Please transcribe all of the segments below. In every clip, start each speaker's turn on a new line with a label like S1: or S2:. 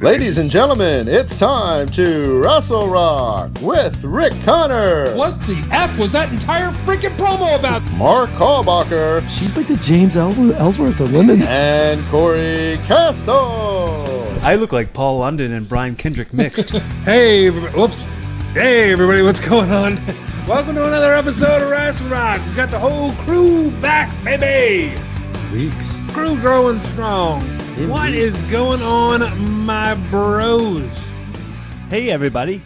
S1: Ladies and gentlemen, it's time to Rassle Rock with Rick Connor.
S2: What the F was that entire freaking promo about?
S1: Mark Hallbacher.
S3: She's like the James Ellsworth of women.
S1: And Cory Castle.
S4: I look like Paul London and Brian Kendrick mixed.
S2: Hey, whoops. Hey, everybody, what's going on? Welcome to another episode of Rassle Rock. We got the whole crew back, baby.
S3: Weeks.
S2: Crew growing strong.
S3: Indeed.
S2: What is going on, my bros?
S4: Hey, everybody.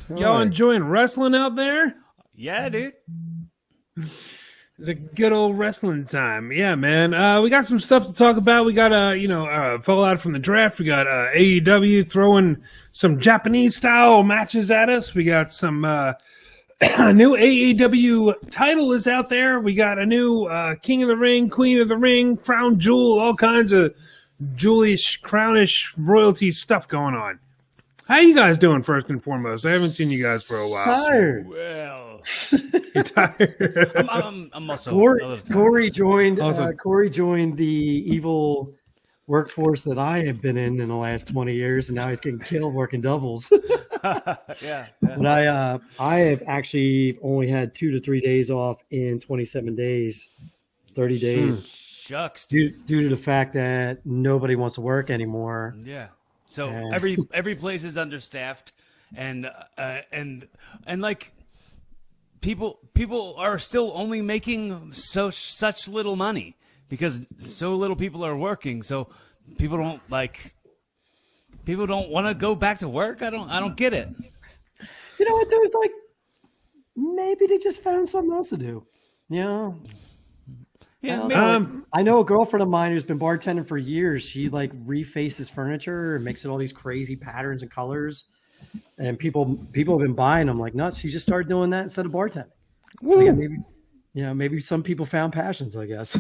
S2: Y'all enjoying wrestling out there?
S4: Yeah, dude.
S2: It's a good old wrestling time. Yeah, man. We got some stuff to talk about. We got fallout from the draft. We got AEW throwing some Japanese style matches at us. We got some new AEW title is out there. We got a new King of the Ring, Queen of the Ring, Crown Jewel, all kinds of jewelish, crownish, royalty stuff going on. How you guys doing, first and foremost? I haven't seen you guys for a while.
S3: Tired.
S4: Well,
S2: You're tired.
S4: I'm also...
S3: Cory joined.
S2: Awesome.
S3: Cory joined the evil workforce that I have been in the last 20 years, and now he's getting killed working doubles.
S4: yeah.
S3: But I have actually only had 2 to 3 days off in 27 days, 30 days,
S4: Shucks,
S3: due
S4: dude.
S3: to the fact that nobody wants to work anymore.
S4: Yeah. So
S3: Yeah.
S4: every place is understaffed, and like people are still only making such little money because so little people are working. So people don't want to go back to work. I don't get it.
S3: You know what, dude? Like, maybe they just found something else to do. You know?
S4: Yeah.
S3: I
S4: maybe-
S3: don't know. I know a girlfriend of mine who's been bartending for years. She like refaces furniture and makes it all these crazy patterns and colors. And people have been buying them like nuts. She just started doing that instead of bartending. So, yeah, maybe some people found passions, I guess.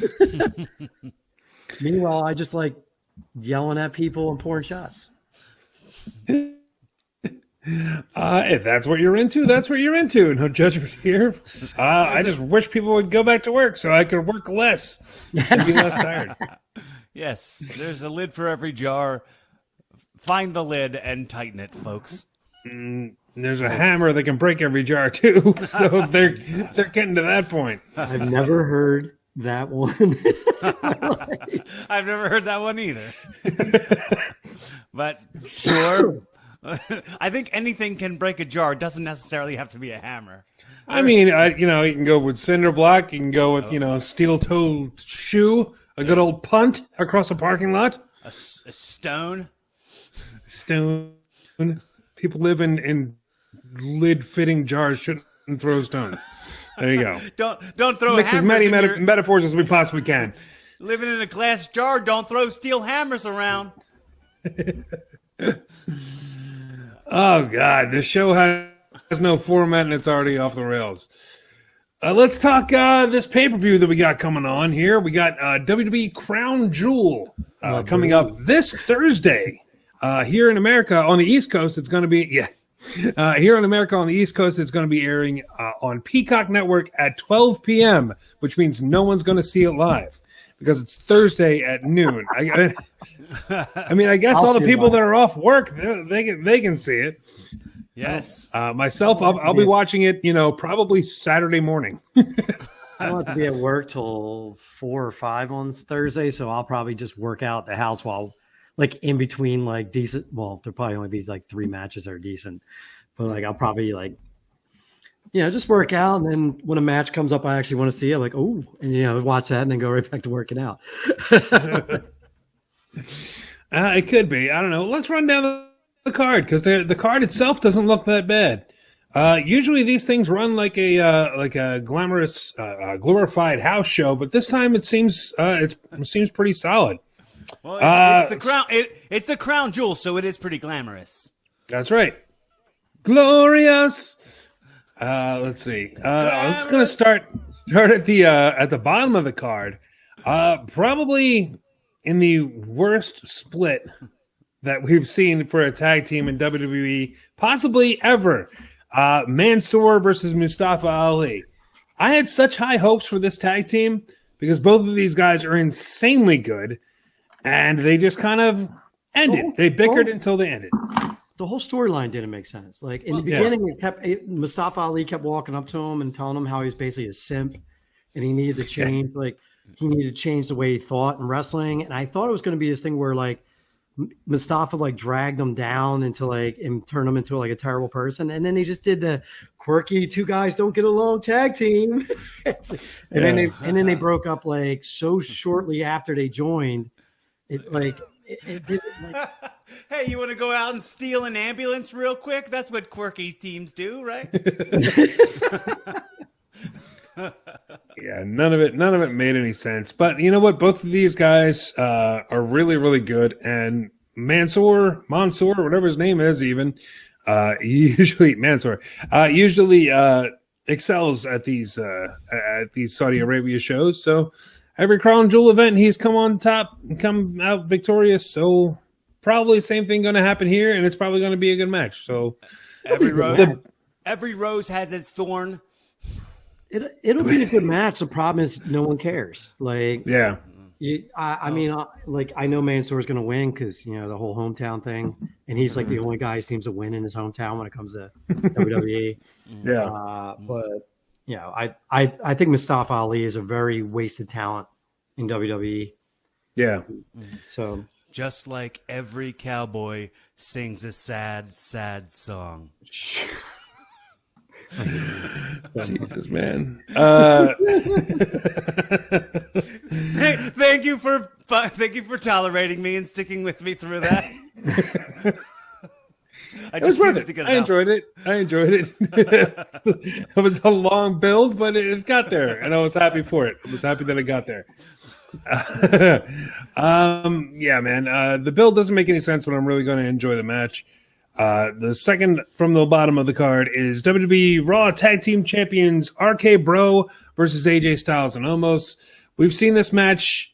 S3: Meanwhile, I just like yelling at people and pouring shots.
S2: If that's what you're into, that's what you're into. No judgment here. I just wish people would go back to work so I could work less and be less tired.
S4: Yes. There's a lid for every jar. Find the lid and tighten it, folks.
S2: There's a hammer that can break every jar too. So they're getting to that point.
S3: I've never heard that one.
S4: I've never heard that one either. But sure. I think anything can break a jar. It doesn't necessarily have to be a hammer.
S2: I mean, you can go with cinder block. You can go with, steel-toed shoe, a good old punt across a parking lot.
S4: A stone.
S2: Stone. People live in lid-fitting jars. Shouldn't throw stones. There you go.
S4: Don't throw
S2: Mix as
S4: hammers
S2: many
S4: in your,
S2: metaphors as we possibly can.
S4: living in a glass jar. Don't throw steel hammers around.
S2: Oh, God. This show has no format, and it's already off the rails. Let's talk this pay-per-view that we got coming on here. We got WWE Crown Jewel coming up this Thursday. Here in America on the East Coast, it's going to be, here in America on the East Coast, it's going to be airing on Peacock Network at 12 p.m., which means no one's going to see it live because it's Thursday at noon. I mean, I guess all the people that are off work, they can see it.
S4: Yes.
S2: Myself, I'll be watching it, probably Saturday morning.
S3: I don't have to be at work till 4 or 5 on Thursday, so I'll probably just work out at the house while, like, in between, like, decent. Well, there'll probably only be like 3 matches that are decent, but like I'll probably just work out, and then when a match comes up, I actually want to see it. Like, oh, and watch that, and then go right back to working out.
S2: It could be. I don't know. Let's run down the card because the card itself doesn't look that bad. Usually these things run like a glamorous, glorified house show, but this time it seems pretty solid.
S4: Well, it's the crown. It's the Crown Jewel, so it is pretty glamorous.
S2: That's right. Glorious. Let's see. Let's gonna start at the bottom of the card. Probably in the worst split that we've seen for a tag team in WWE, possibly ever. Mansoor versus Mustafa Ali. I had such high hopes for this tag team because both of these guys are insanely good, and they just kind of ended. They bickered until they ended.
S3: The whole storyline didn't make sense. Like in the beginning, Mustafa Ali kept walking up to him and telling him how he was basically a simp, and he needed to change. Like he needed to change the way he thought in wrestling. And I thought it was going to be this thing where like Mustafa like dragged him down into like and turned him into like a terrible person. And then they just did the quirky two guys don't get along tag team. Then they broke up like so shortly after they joined. It didn't like.
S4: Hey, you want to go out and steal an ambulance real quick? That's what quirky teams do, right?
S2: Yeah, none of it made any sense. But you know what? Both of these guys are really, really good. And Mansoor, whatever his name is, even usually excels at these Saudi Arabia shows. So every Crown Jewel event, he's come out victorious. So probably same thing going to happen here, and it's probably going to be a good match. So
S4: every rose has its thorn.
S3: It'll be a good match. The problem is no one cares. Like,
S2: yeah,
S3: I mean, I know Mansoor's going to win because the whole hometown thing, and he's like the only guy who seems to win in his hometown when it comes to WWE.
S2: Yeah,
S3: but I think Mustafa Ali is a very wasted talent in WWE.
S2: Yeah.
S3: So
S4: just like every cowboy sings a sad, sad song.
S2: Jesus, man.
S4: Thank you for tolerating me and sticking with me through that.
S2: It was worth it. I enjoyed it. It was a long build, but it got there, and I was happy for it. I was happy that it got there. Yeah, man. The build doesn't make any sense, but I'm really going to enjoy the match. The second from the bottom of the card is WWE Raw Tag Team Champions RK Bro versus AJ Styles and Omos. We've seen this match.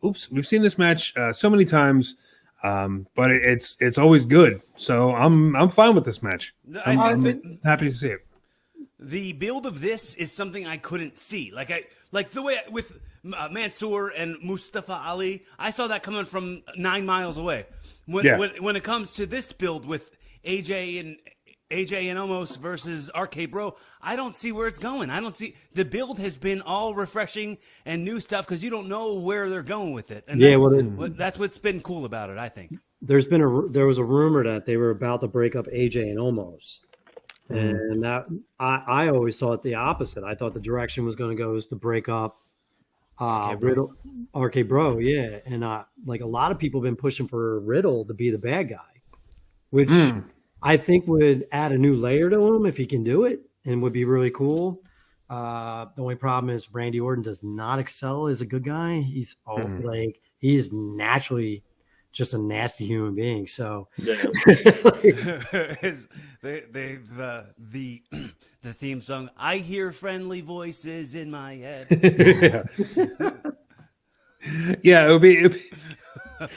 S2: We've seen this match so many times, but it's always good. So I'm fine with this match. I'm happy to see it.
S4: The build of this is something I couldn't see. Like the way with Mansoor and Mustafa Ali, I saw that coming from 9 miles away. When it comes to this build with AJ and Omos versus RK Bro, I don't see where it's going. I don't see the build has been all refreshing and new stuff because you don't know where they're going with it. And that's what's been cool about it, I think.
S3: There was a rumor that they were about to break up AJ and Omos. And that I always thought the opposite. I thought the direction was going to go is to break up Riddle, RK Bro, yeah. And like a lot of people have been pushing for Riddle to be the bad guy, which I think would add a new layer to him if he can do it and would be really cool. The only problem is Randy Orton does not excel as a good guy. He's he is naturally just a nasty human being. So the theme song, I hear friendly voices in my head.
S2: Yeah, it would be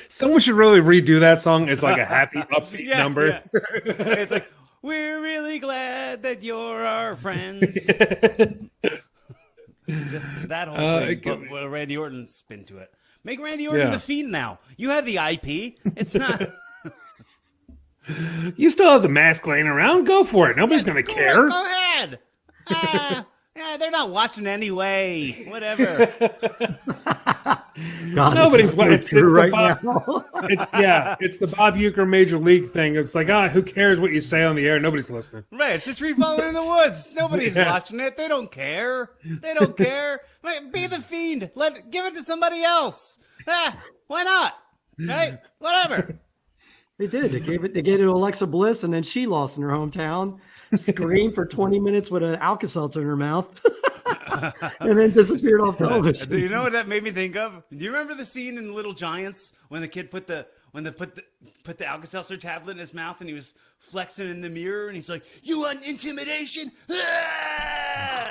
S2: someone should really redo that song as like a happy upbeat number.
S4: Yeah. It's like, we're really glad that you're our friends. Just that whole thing. But Randy Orton spin to it. Make Randy Orton the Fiend now. You have the IP. It's not.
S2: You still have the mask laying around. Go for it. Nobody's going to care.
S4: Go ahead. Yeah, they're not watching anyway. Whatever.
S3: God,
S2: nobody's watching.
S3: It's
S2: the Bob Uecker Major League thing. It's like, who cares what you say on the air? Nobody's listening.
S4: Right. It's a tree falling in the woods. Nobody's watching it. They don't care. Be the Fiend. Give it to somebody else. Why not? Right? Whatever.
S3: They did. They gave it to Alexa Bliss, and then she lost in her hometown. Screamed for 20 minutes with an Alka-Seltzer in her mouth, and then disappeared off television.
S4: Do you know what that made me think of? Do you remember the scene in Little Giants when the kid put the Alka-Seltzer tablet in his mouth and he was flexing in the mirror and he's like, "You want intimidation?"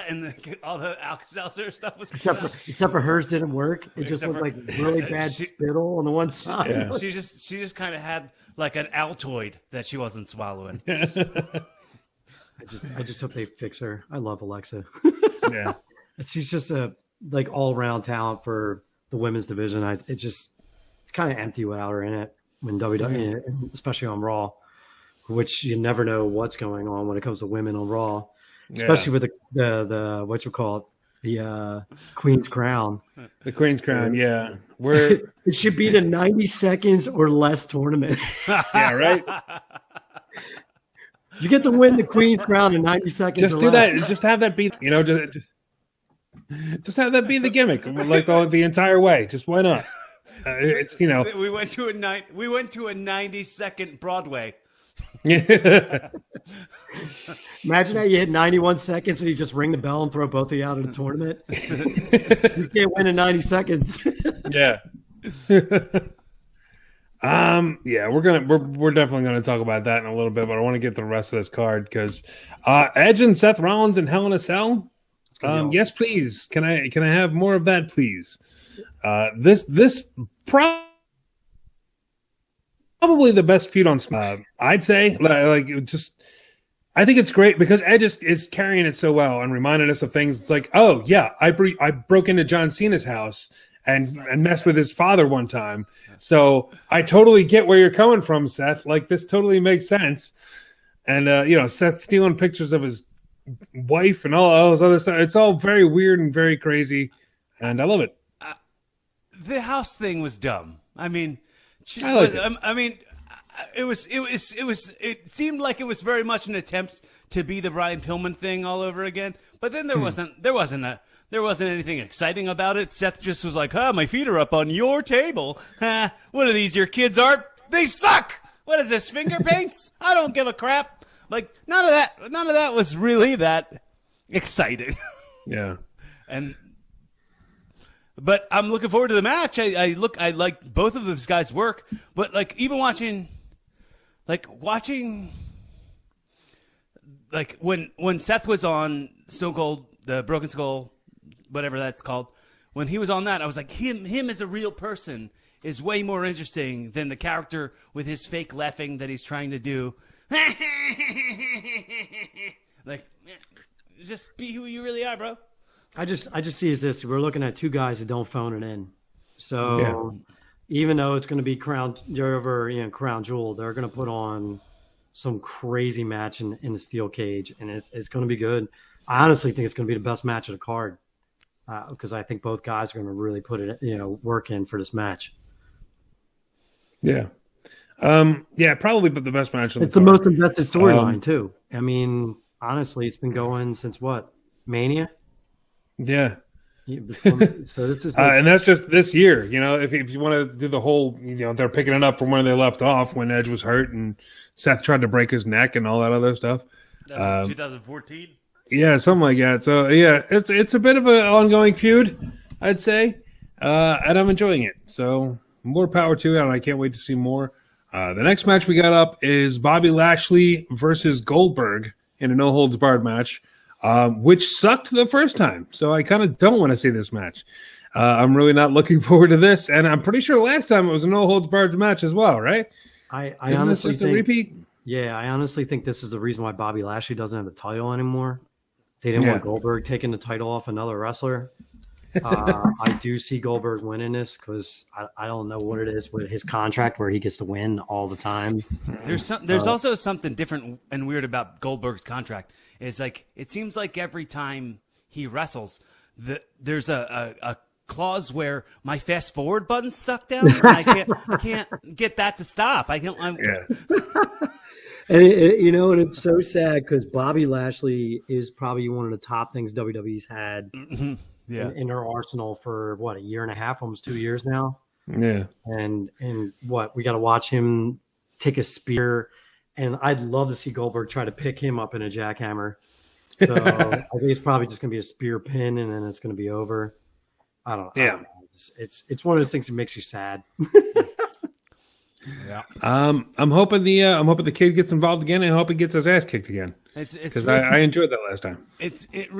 S4: And all the Alka-Seltzer stuff was
S3: except for hers didn't work. It just looked like really bad spittle on the one side.
S2: Yeah.
S4: She just kind of had like an Altoid that she wasn't swallowing.
S3: I just hope they fix her. I love Alexa.
S2: Yeah,
S3: she's just a all around talent for the women's division. It's kind of empty without her in it. when WWE, especially on Raw, which you never know what's going on when it comes to women on Raw, especially with the what you call it, the Queen's Crown.
S2: The Queen's Crown, yeah. Where
S3: it should be the 90 seconds or less tournament.
S2: Yeah, right.
S3: You get to win the Queen's Crown in 90 seconds.
S2: Just do that. Just have that be, just have that be the gimmick, like the entire way. Just why not? It's
S4: we went to a 90-second Broadway.
S2: Yeah.
S3: Imagine how you hit 91 seconds and you just ring the bell and throw both of you out of the tournament. You can't win in 90 seconds.
S2: Yeah. Yeah, we're definitely gonna talk about that in a little bit, but I want to get the rest of this card because Edge and Seth Rollins and Hell in a Cell. Yes, please. Can I have more of that, please? This probably the best feud on SmackDown. I'd say I think it's great because Edge is carrying it so well and reminding us of things. It's like, oh yeah, I broke into John Cena's house and messed with his father one time. So I totally get where you're coming from, Seth. Like, this totally makes sense. And Seth stealing pictures of his wife and all this other stuff. It's all very weird and very crazy, and I love it.
S4: The house thing was dumb. I mean, it seemed like it was very much an attempt to be the Brian Pillman thing all over again. But then there wasn't anything exciting about it. Seth just was like, my feet are up on your table. What are these, your kids' art? They suck. What is this, finger paints? I don't give a crap. Like, none of that was really that exciting.
S2: Yeah.
S4: But I'm looking forward to the match. I like both of those guys' work, but like even watching when Seth was on Stone Cold, the Broken Skull, whatever that's called, when he was on that, I was like, him as a real person is way more interesting than the character with his fake laughing that he's trying to do. Like, just be who you really are, bro.
S3: I just see is this. We're looking at two guys who don't phone it in. So even though it's going to be Crown Jewel, they're going to put on some crazy match in the steel cage, and it's going to be good. I honestly think it's going to be the best match of the card because I think both guys are going to really put it, work in for this match.
S2: Yeah. Probably the best match.
S3: It's the most invested storyline too. I mean, honestly, it's been going since what? Mania?
S2: Yeah.
S3: So this is
S2: and that's just this year. If you want to do the whole, they're picking it up from where they left off when Edge was hurt and Seth tried to break his neck and all that other stuff.
S4: That was 2014.
S2: Yeah, something like that. So yeah, it's a bit of an ongoing feud, I'd say, and I'm enjoying it. So more power to it, and I can't wait to see more. The next match we got up is Bobby Lashley versus Goldberg in a no holds barred match. Which sucked the first time. So I kind of don't want to see this match. I'm really not looking forward to this. And I'm pretty sure last time it was a no-holds-barred match as well, right?
S3: I honestly think,
S2: a repeat?
S3: Yeah, I honestly think this is the reason why Bobby Lashley doesn't have the title anymore. They didn't want Goldberg taking the title off another wrestler. I do see Goldberg winning this because I don't know what it is with his contract where he gets to win all the time.
S4: There's also something different and weird about Goldberg's contract. It's like it seems like every time he wrestles, there's a clause where my fast forward button's stuck down. And I can't get that to stop.
S3: And and it's so sad because Bobby Lashley is probably one of the top things WWE's had in their arsenal for a year and a half, almost 2 years now.
S2: Yeah.
S3: And we got to watch him take a spear. And I'd love to see Goldberg try to pick him up in a jackhammer. So I think it's probably just going to be a spear pin, and then it's going to be over. I don't know. It's one of those things that makes you sad.
S2: Yeah. I'm hoping the kid gets involved again. And I hope he gets his ass kicked again. Because I enjoyed that last time.
S4: It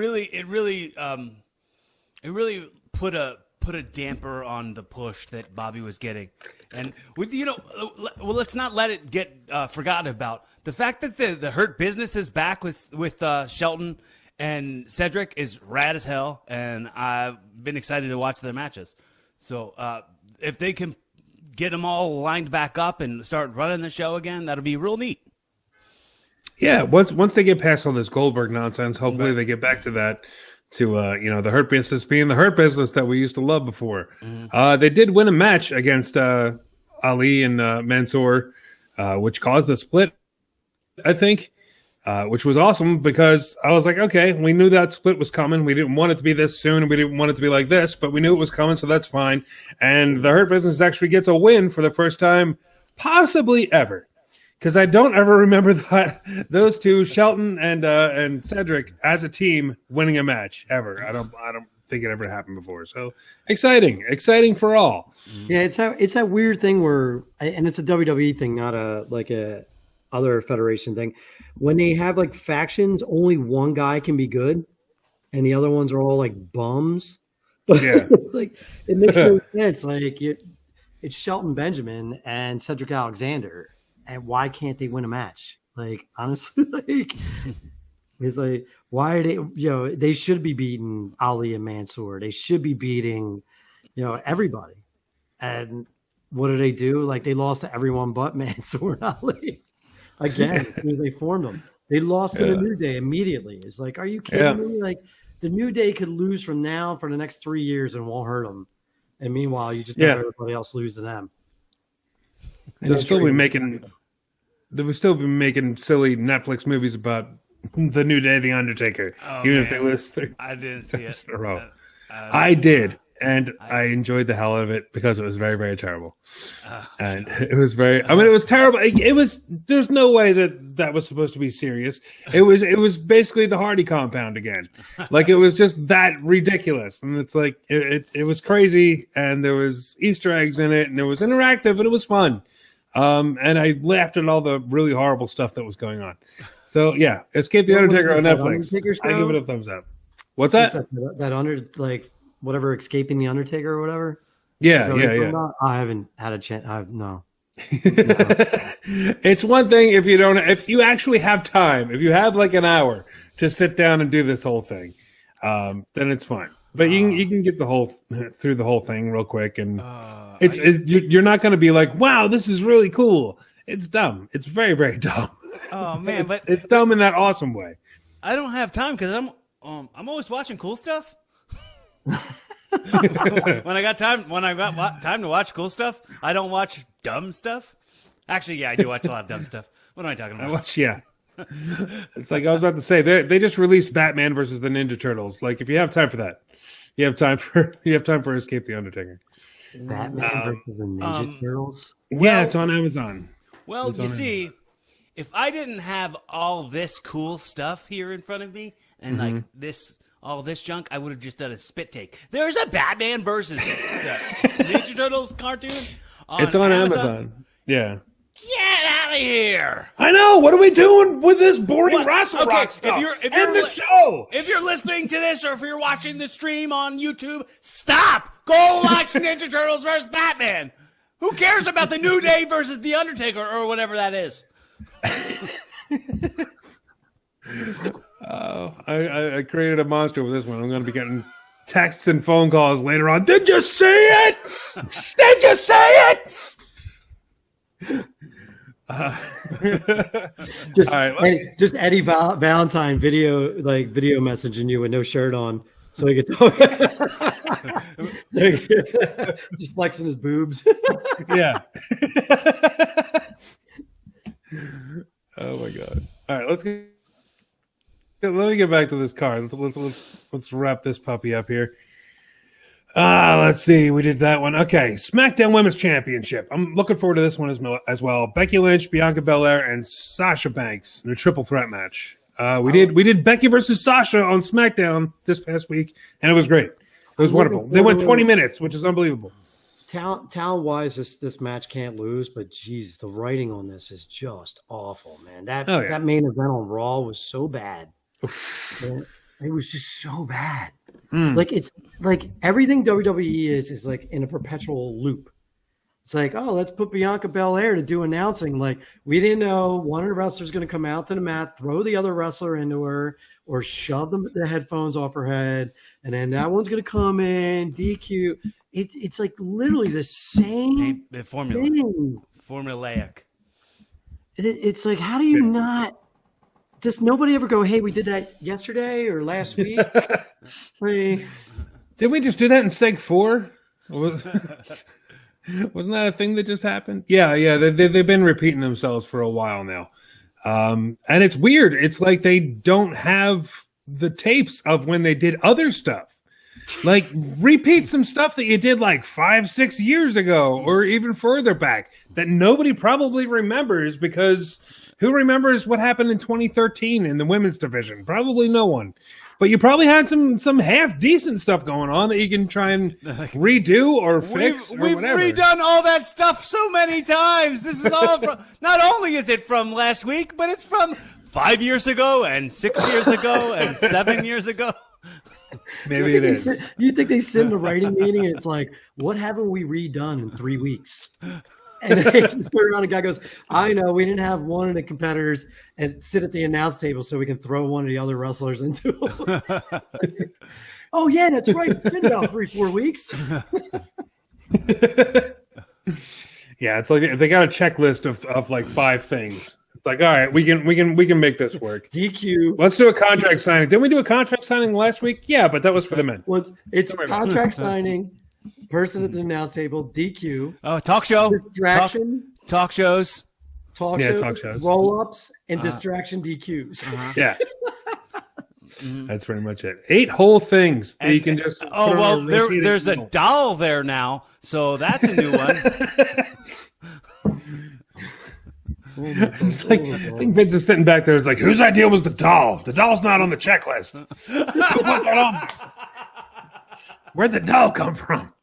S4: really put a damper on the push that Bobby was getting. And let's not let it get forgotten about. The fact that the Hurt Business is back with Shelton and Cedric is rad as hell, and I've been excited to watch their matches. So if they can get them all lined back up and start running the show again, that'll be real neat.
S2: Yeah, once they get past all this Goldberg nonsense, hopefully they get back to that, to the Hurt Business being the Hurt Business that we used to love before. They did win a match against Ali and Mansoor, which caused the split, I think, which was awesome because I was like, okay, we knew that split was coming. We didn't want it to be this soon, and we didn't want it to be like this, but we knew it was coming, so that's fine. And the Hurt Business actually gets a win for the first time possibly ever. Because I don't ever remember those two, Shelton and Cedric, as a team winning a match ever. I don't think it ever happened before. So exciting for all.
S3: Yeah, it's that weird thing where, and it's a WWE thing, not a other federation thing. When they have like factions, only one guy can be good, and the other ones are all like bums. But
S2: Yeah.
S3: it's like it makes no sense. Like it's Shelton Benjamin and Cedric Alexander. And why can't they win a match? Like, honestly, like, it's like, why are they, they should be beating Ali and Mansoor. They should be beating, everybody. And what do? Like, they lost to everyone but Mansoor and Ali. Again, they formed them. They lost to the New Day immediately. It's like, are you kidding me? Like, the New Day could lose from now for the next 3 years and won't hurt them. And meanwhile, you just have everybody else lose to them.
S2: They'll still be making silly Netflix movies about the New Day, The Undertaker, if they lose 3
S4: I didn't see it
S2: in a row. I did, and I enjoyed the hell out of it because it was very, very terrible. And it was very. I mean, it was terrible. It was. There's no way that was supposed to be serious. It was basically the Hardy compound again. Like, it was just that ridiculous, and it's like it was crazy, and there was Easter eggs in it, and it was interactive, and it was fun. And I laughed at all the really horrible stuff that was going on. So yeah, Escape the Undertaker on Netflix. I give it a thumbs up. What's that?
S3: Whatever, Escaping the Undertaker or whatever.
S2: Yeah.
S3: I haven't had a chance. No.
S2: It's one thing if you actually have time, if you have like an hour to sit down and do this whole thing, then it's fine. But you can get through the whole thing real quick, and you're not going to be like, wow, this is really cool. It's dumb. It's very, very dumb.
S4: Oh man, but
S2: it's dumb in that awesome way.
S4: I don't have time because I'm always watching cool stuff. when I got time to watch cool stuff, I don't watch dumb stuff. Actually, yeah, I do watch a lot of dumb stuff. What am I talking about?
S2: It's like I was about to say, they just released Batman versus the Ninja Turtles. Like, if you have time for that, you have time for Escape the Undertaker.
S3: Batman versus the Ninja Turtles.
S2: Yeah, it's on Amazon.
S4: Well, you see, if I didn't have all this cool stuff here in front of me and like all this junk, I would have just done a spit take. There's a Batman versus Ninja Turtles cartoon.
S2: It's on Amazon. Yeah.
S4: Get out of here!
S2: I know. What are we doing with this boring Rassle Rock stuff?
S4: If you're listening to this, or if you're watching the stream on YouTube, stop. Go watch Ninja Turtles versus Batman. Who cares about the New Day versus the Undertaker or whatever that is?
S2: I created a monster with this one. I'm going to be getting texts and phone calls later on. Did you see it? Did you see it?
S3: Just Eddie Valentine video messaging you with no shirt on, so he could talk. Just flexing his boobs.
S2: Yeah. Oh my god! All right, let me get back to this card. Let's wrap this puppy up here. Let's see. We did that one. Okay, SmackDown Women's Championship. I'm looking forward to this one as well. Becky Lynch, Bianca Belair, and Sasha Banks in a triple threat match. We did Becky versus Sasha on SmackDown this past week, and it was great. It was wonderful. They went 20 minutes, which is unbelievable.
S3: Talent wise, this match can't lose, but geez, the writing on this is just awful, man. That main event on Raw was so bad. It was just so bad. Like, it's like everything WWE is like in a perpetual loop. It's like, oh, let's put Bianca Belair to do announcing. Like, we didn't know one of the wrestlers going to come out to the mat, throw the other wrestler into her, or shove the headphones off her head, and then that one's going to come in, DQ. It's like literally the same thing.
S4: Formulaic.
S3: It's like, how do you not? Does nobody ever go, hey, we did that yesterday or last week?
S2: Did we just do that in Seg 4? Wasn't that a thing that just happened? Yeah. They've been repeating themselves for a while now. And it's weird. It's like they don't have the tapes of when they did other stuff. Like, repeat some stuff that you did like 5-6 years ago or even further back that nobody probably remembers, because who remembers what happened in 2013 in the women's division? Probably no one. But you probably had some half decent stuff going on that you can try and redo or fix or whatever.
S4: We've redone all that stuff so many times. This is all from, not only is it from last week, but it's from 5 years ago and 6 years ago and 7 years ago.
S2: Maybe it is.
S3: You think they sit in a writing meeting and it's like, what haven't we redone in 3 weeks? And they just turn around and guy goes, I know, we didn't have one of the competitors and sit at the announce table so we can throw one of the other wrestlers into it. Oh, yeah, that's right. It's been about 3-4 weeks.
S2: Yeah, it's like they got a checklist of like 5 things. It's like, all right, we can make this work.
S3: DQ.
S2: Let's do a contract signing. Didn't we do a contract signing last week? Yeah, but that was for the men.
S3: Well, it's contract signing, person at the announce table, DQ.
S4: Oh, talk show.
S3: Distraction.
S4: Talk shows.
S3: Talk shows. Roll-ups and distraction DQs.
S2: Yeah. That's pretty much it. 8 whole things that you can just.
S4: Oh, well, there's a doll there now, so that's a new one.
S2: It's like, I think Vince is sitting back there. It's like, whose idea was the doll? The doll's not on the checklist. Who put that on? Where'd the doll come from?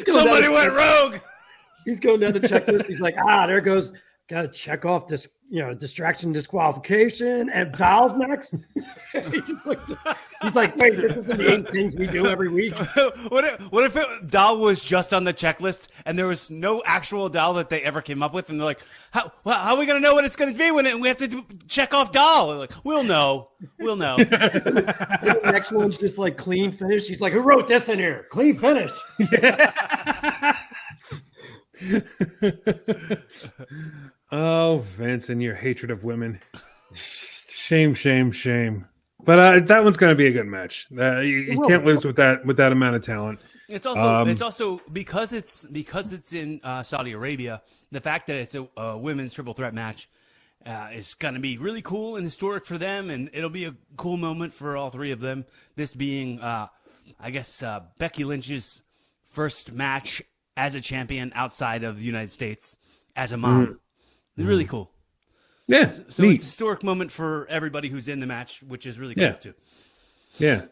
S4: Somebody went rogue.
S3: He's going down the checklist. He's like, there goes. Got to check off this, distraction, disqualification, and doll's next. He's like, wait, this isn't the 8 things we do every week.
S4: What if doll was just on the checklist and there was no actual doll that they ever came up with, and they're like, how are we going to know what it's going to be when we have to check off doll? They're like, we'll know.
S3: The next one's just like clean finish. He's like, who wrote this in here? Clean finish.
S2: Oh, Vince and your hatred of women. Shame. But that one's going to be a good match. You can't lose with that amount of talent.
S4: It's also because it's in Saudi Arabia. The fact that it's a women's triple threat match is going to be really cool and historic for them, and it'll be a cool moment for all 3 of them. This being, Becky Lynch's first match as a champion outside of the United States as a mom. Really cool.
S2: Yeah.
S4: So it's a historic moment for everybody who's in the match, which is really cool too.
S2: Yeah.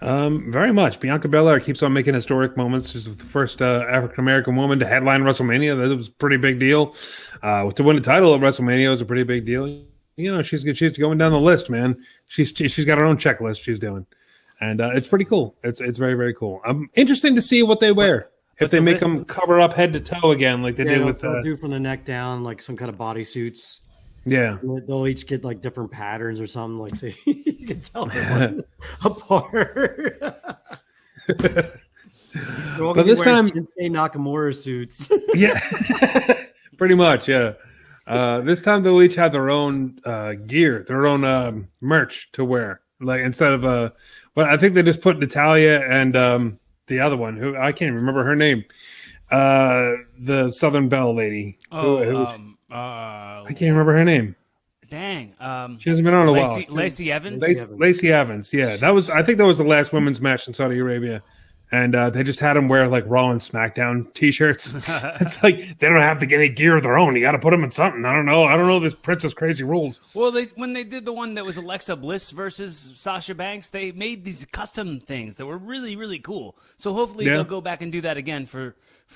S2: Very much. Bianca Belair keeps on making historic moments. She's the first African-American woman to headline WrestleMania. That was a pretty big deal. To win the title at WrestleMania was a pretty big deal. She's going down the list, man. She's got her own checklist she's doing. And it's pretty cool. It's very, very cool. Interesting to see what they wear. If they make them cover up head to toe again, like they did with
S3: they'll do from the neck down, like some kind of bodysuits.
S2: Yeah,
S3: they'll each get like different patterns or something, like so you can tell them apart.
S2: But this time,
S3: Shinsuke Nakamura suits.
S2: Yeah, pretty much. Yeah. This time they'll each have their own gear, their own merch to wear. Like instead of well, I think they just put Natalya and the other one, who I can't remember her name, the Southern Belle lady. I can't remember her name.
S4: Dang,
S2: she hasn't been on a while.
S4: Lacey Evans.
S2: Lacey Evans. Yeah, I think that was the last women's match in Saudi Arabia, and they just had them wear like Raw and SmackDown T-shirts. It's like they don't have to get any gear of their own. You got to put them in something. I don't know this Princess Crazy rules.
S4: Well, when they did the one that was Alexa Bliss versus Sasha Banks, they made these custom things that were really, really cool. So hopefully they'll go back and do that again for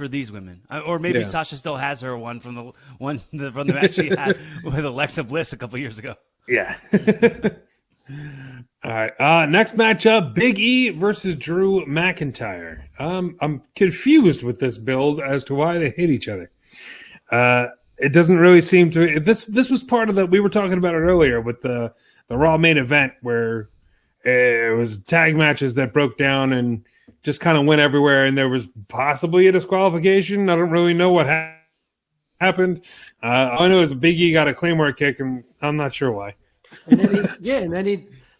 S4: these women, or maybe Sasha still has her one from the match she had with Alexa Bliss a couple years ago.
S2: Yeah. All right. Next matchup: Big E versus Drew McIntyre. I'm confused with this build as to why they hate each other. It doesn't really seem to. This was part of the. We were talking about it earlier with the Raw main event where it was tag matches that broke down and just kind of went everywhere, and there was possibly a disqualification. I don't really know what happened. All I know is Big E got a Claymore kick, and I'm not sure why.
S3: And then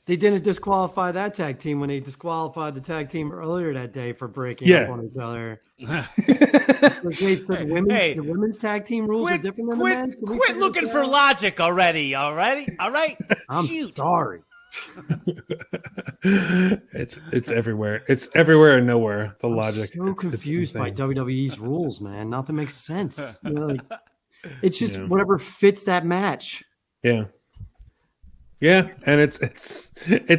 S3: they didn't disqualify that tag team when they disqualified the tag team earlier that day for breaking up on each other. The women's tag team rules are different than the men's.
S4: Quit looking for logic already. All right.
S3: I'm sorry.
S2: It's everywhere. It's everywhere and nowhere. The logic.
S3: I'm so confused by WWE's rules, man. Nothing makes sense. It's just whatever fits that match.
S2: Yeah. Yeah, and it's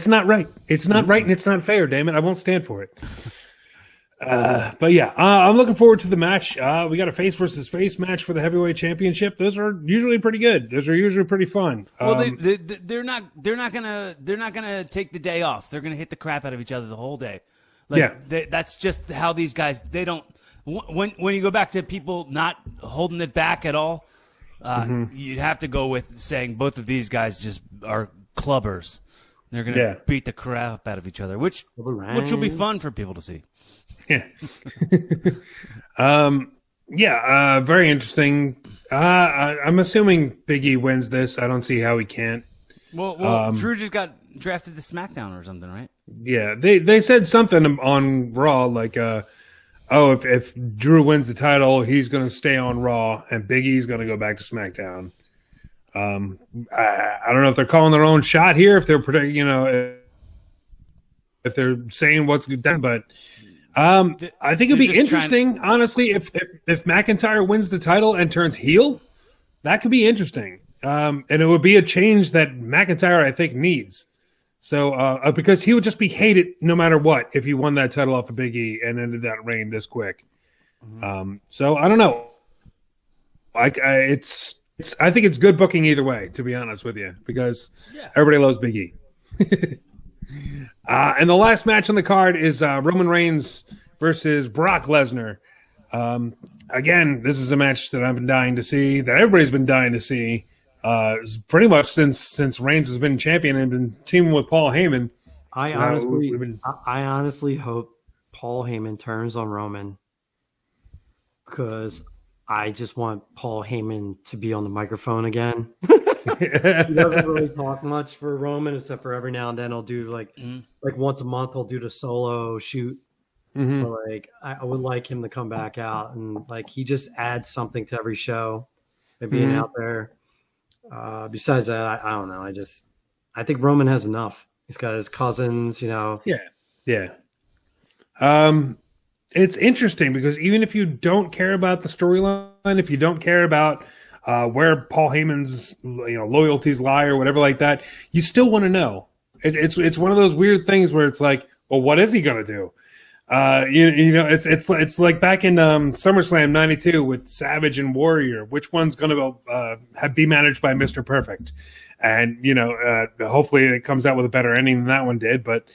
S2: not right. It's not right, and it's not fair. Damn it, I won't stand for it. But yeah, I'm looking forward to the match. We got a face versus face match for the heavyweight championship. Those are usually pretty good. Those are usually pretty fun.
S4: Well, they're not gonna take the day off. They're gonna hit the crap out of each other the whole day. That's just how these guys. They don't. When you go back to people not holding it back at all. You'd have to go with saying both of these guys just are clubbers. They're going to beat the crap out of each other, which will be fun for people to see.
S2: Yeah. Very interesting. I'm assuming Big E wins this. I don't see how he can't.
S4: Well, Drew just got drafted to SmackDown or something, right?
S2: Yeah, they said something on Raw like if Drew wins the title, he's going to stay on Raw, and Big E's going to go back to SmackDown. I don't know if they're calling their own shot here, if they're if they're saying what's done, but I think it'd be interesting, honestly, if McIntyre wins the title and turns heel. That could be interesting, and it would be a change that McIntyre, I think, needs. So, because he would just be hated no matter what if he won that title off of Big E and ended that reign this quick. So I don't know. I think it's good booking either way, to be honest with you, because everybody loves Big E. And the last match on the card is Roman Reigns versus Brock Lesnar. Again, this is a match that I've been dying to see, that everybody's been dying to see. Pretty much since Reigns has been champion and been teaming with Paul Heyman.
S3: I honestly hope Paul Heyman turns on Roman, because I just want Paul Heyman to be on the microphone again. He doesn't really talk much for Roman, except for every now and then he'll do like once a month he'll do the solo shoot. But I would like him to come back out and he just adds something to every show and being out there. Besides that, I don't know. I think Roman has enough. He's got his cousins, Yeah.
S2: It's interesting because even if you don't care about the storyline, if you don't care about where Paul Heyman's loyalties lie or whatever like that, you still want to know. It's one of those weird things where it's like, well, what is he gonna do? It's like back in SummerSlam '92 with Savage and Warrior. Which one's going to be managed by Mr. Perfect? And hopefully it comes out with a better ending than that one did. But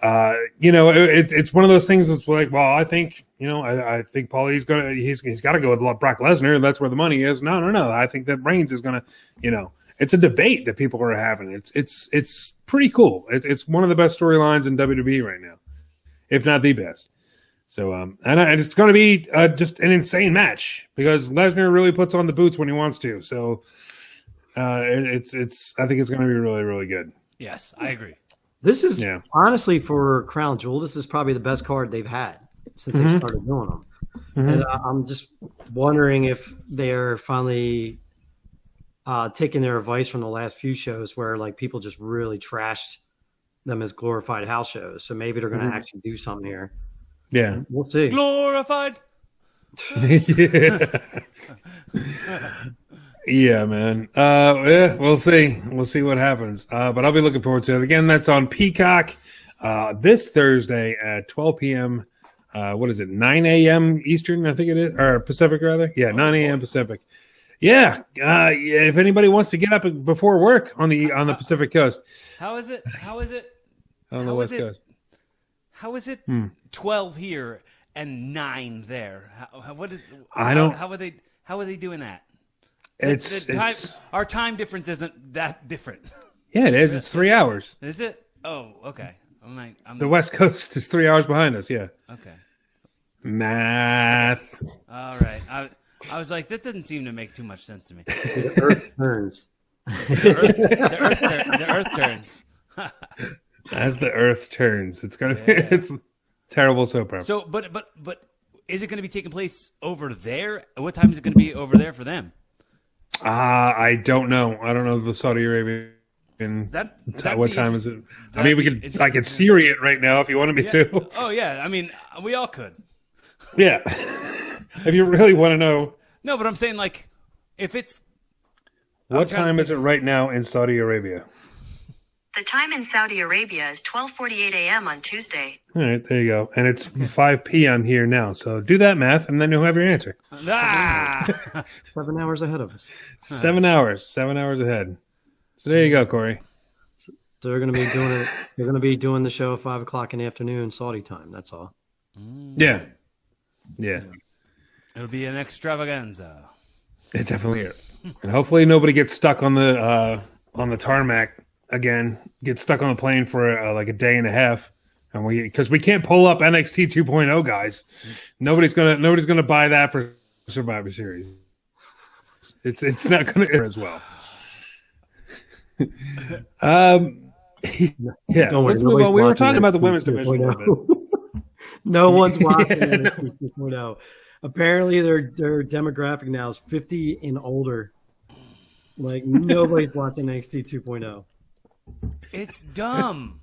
S2: it's one of those things that's like, well, I think I think Paulie's he's got to go with Brock Lesnar, and that's where the money is. No. I think that Reigns is going to it's a debate that people are having. It's pretty cool. It's one of the best storylines in WWE right now, if not the best. So, and it's going to be just an insane match because Lesnar really puts on the boots when he wants to. So, I think it's going to be really, really good.
S4: Yes, I agree.
S3: This is honestly for Crown Jewel. This is probably the best card they've had since they started doing them. And I'm just wondering if they're finally taking their advice from the last few shows where people just really trashed them as glorified house shows. So maybe they're going to actually do something here.
S2: Yeah.
S3: We'll see.
S4: Glorified.
S2: Yeah, man. We'll see. We'll see what happens. But I'll be looking forward to it. Again, that's on Peacock this Thursday at 12 p.m. What is it? 9 a.m. Eastern, I think it is. Or Pacific, rather. Yeah, 9 a.m. Pacific. Yeah. If anybody wants to get up before work on the Pacific Coast.
S4: How is it
S2: on the West Coast.
S4: How is it 12 here and 9 there? How are they doing that? Our time difference isn't that different.
S2: Yeah, it is. It's 3 hours.
S4: Is it? Oh, okay.
S2: The West Coast is 3 hours behind us. Yeah.
S4: Okay.
S2: Math.
S4: All right. I was like, that doesn't seem to make too much sense to me.
S3: The Earth turns.
S4: The Earth turns.
S2: As the Earth turns, it's gonna. It's terrible soap opera.
S4: So, but is it going to be taking place over there? What time is it going to be over there for them?
S2: I don't know. I don't know the Saudi Arabian. What time is it? I mean, I could Siri it right now if you wanted me to.
S4: Oh yeah. I mean, we all could.
S2: Yeah. If you really want to know.
S4: No, but I'm saying like, if it's.
S2: What time is it right now in Saudi Arabia?
S5: The time in Saudi Arabia is 12:48 a.m. on Tuesday.
S2: All right, there you go. And it's 5 p.m. here now. So do that math, and then you'll have your answer.
S3: 7 hours ahead of us.
S2: 7 hours. 7 hours ahead. So there you go, Cory.
S3: So they're going to be doing it. They're going to be doing the show at 5 o'clock in the afternoon, Saudi time. That's all.
S2: Yeah. Yeah.
S4: It'll be an extravaganza.
S2: It definitely is. And hopefully nobody gets stuck on the tarmac again. Get stuck on the plane for like a day and a half, and because we can't pull up NXT 2.0, guys. Nobody's gonna buy that for Survivor Series. It's not gonna air as well. Yeah.
S3: Don't worry,
S2: Let's move on. We were talking about the women's division a little bit.
S3: No one's watching NXT 2.0. Apparently, their demographic now is 50 and older. Like, nobody's watching NXT 2.0.
S4: It's dumb.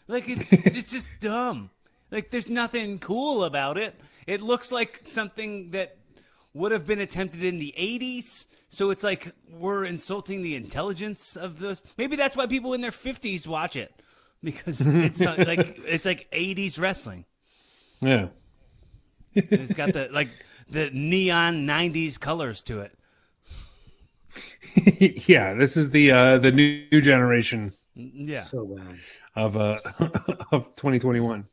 S4: Like, it's just dumb. Like, there's nothing cool about it. It looks like something that would have been attempted in the 80s. So it's like we're insulting the intelligence of those. Maybe that's why people in their 50s watch it. Because it's like 80s wrestling.
S2: Yeah.
S4: And it's got the neon 90s colors to it.
S2: Yeah, this is the new generation.
S4: Yeah.
S3: So bad.
S2: Of 2021.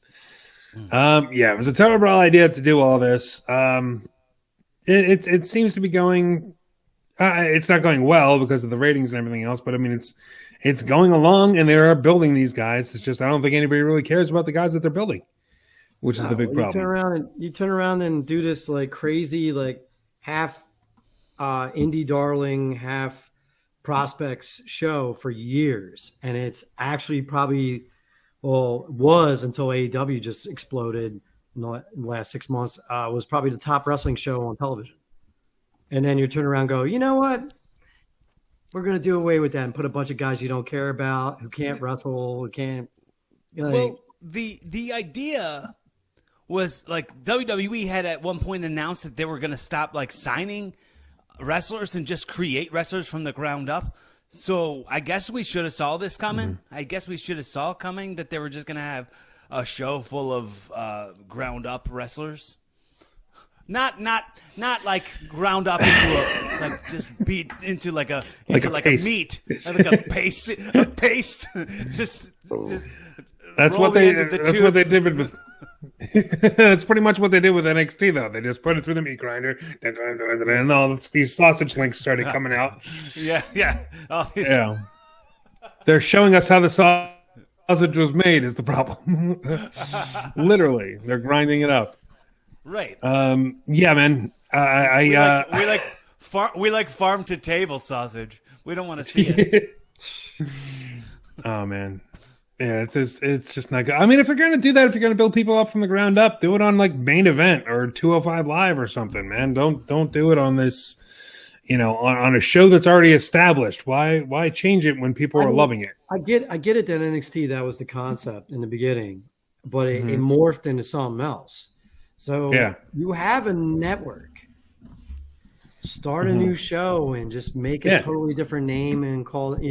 S2: Yeah, it was a terrible idea to do all this. It seems to be going. It's not going well because of the ratings and everything else. But I mean, it's going along, and they are building these guys. It's just I don't think anybody really cares about the guys that they're building, which is the big problem.
S3: You turn around and do this like crazy, like half indie darling, half prospects show for years, and it's actually probably was until AEW just exploded in the last 6 months, was probably the top wrestling show on television. And then you turn around and go, you know what, we're going to do away with that and put a bunch of guys you don't care about, who can't wrestle, who can't
S4: well, the idea was like WWE had at one point announced that they were going to stop like signing wrestlers and just create wrestlers from the ground up. So I guess we should have saw this coming. Mm-hmm. I guess we should have saw coming that they were just going to have a show full of ground up wrestlers. Not like ground up into like just beat into like a meat, like a paste. just
S2: that's what they did with. That's pretty much what they did with NXT, though. They just put it through the meat grinder, and all these sausage links started coming out.
S4: Yeah.
S2: Yeah. They're showing us how the sausage was made is the problem. Literally, they're grinding it up.
S4: Right.
S2: Yeah, man.
S4: We like farm to table sausage. We don't want to see it.
S2: Oh man. Yeah, it's just not good. I mean, if you're going to do that, if you're going to build people up from the ground up, do it on like Main Event or 205 Live or something, man. Don't do it on this, on a show that's already established. Why change it when people are loving it?
S3: I get it that NXT, that was the concept in the beginning, but it morphed into something else. So you have a network. Start a new show and just make a totally different name and call it,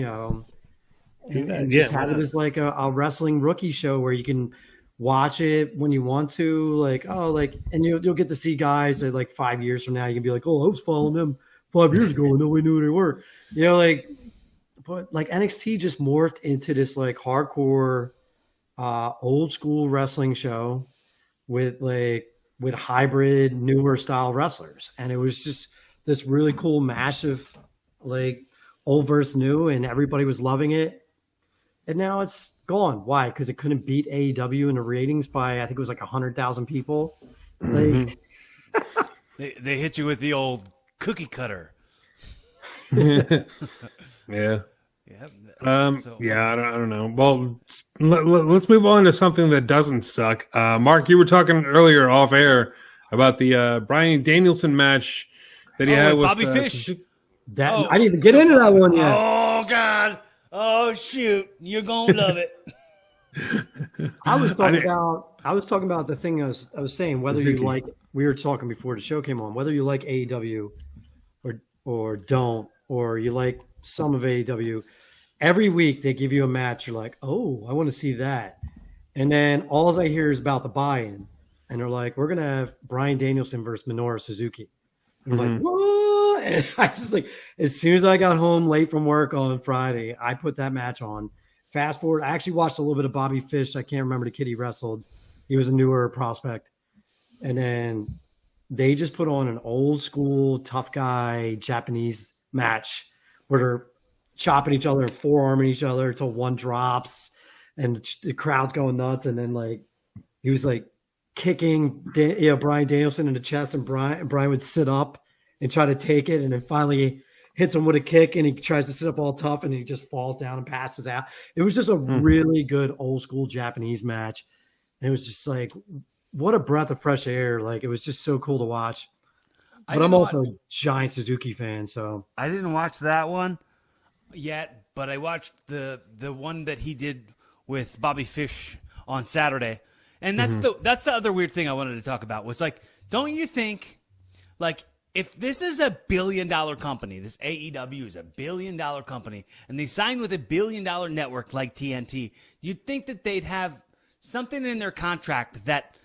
S3: and just have it as like a wrestling rookie show where you can watch it when you want to, and you'll get to see guys that like 5 years from now you can be like, oh, I was following them 5 years ago and nobody knew who they were, but like NXT just morphed into this like hardcore old school wrestling show with hybrid newer style wrestlers, and it was just this really cool, massive, like old versus new, and everybody was loving it. And now it's gone. Why? Because it couldn't beat AEW in the ratings by, I think it was like 100,000 people. Like,
S4: they hit you with the old cookie cutter.
S2: Yeah.
S4: Yeah.
S2: Yeah, I don't know. Well, let's move on to something that doesn't suck. Mark, you were talking earlier off air about the Brian Danielson match that he had with
S4: Bobby Fish.
S3: I didn't even get into that one yet.
S4: Oh God! Oh shoot! You're gonna love it.
S3: I was talking about the thing I was saying, whether you like. We were talking before the show came on, whether you like AEW or don't, or you like some of AEW. Every week they give you a match. You're like, oh, I want to see that. And then all I hear is about the buy-in. And they're like, we're going to have Brian Danielson versus Minoru Suzuki. And I'm like, what? And I just like, as soon as I got home late from work on Friday, I put that match on. Fast forward, I actually watched a little bit of Bobby Fish. I can't remember the kid he wrestled. He was a newer prospect. And then they just put on an old school tough guy Japanese match where they're chopping each other and forearming each other until one drops and the crowd's going nuts. And then like he was like kicking Brian Danielson in the chest, and Brian would sit up and try to take it, and then finally hits him with a kick, and he tries to sit up all tough, and he just falls down and passes out. It was just a really good old school Japanese match. And it was just like, what a breath of fresh air. Like, it was just so cool to watch. But I'm also a giant Suzuki fan, so
S4: I didn't watch that one yet, but I watched the one that he did with Bobby Fish on Saturday. And that's the other weird thing I wanted to talk about was like, don't you think, like, if this is a $1 billion company, this AEW is a $1 billion company, and they signed with a $1 billion network like TNT, you'd think that they'd have something in their contract that,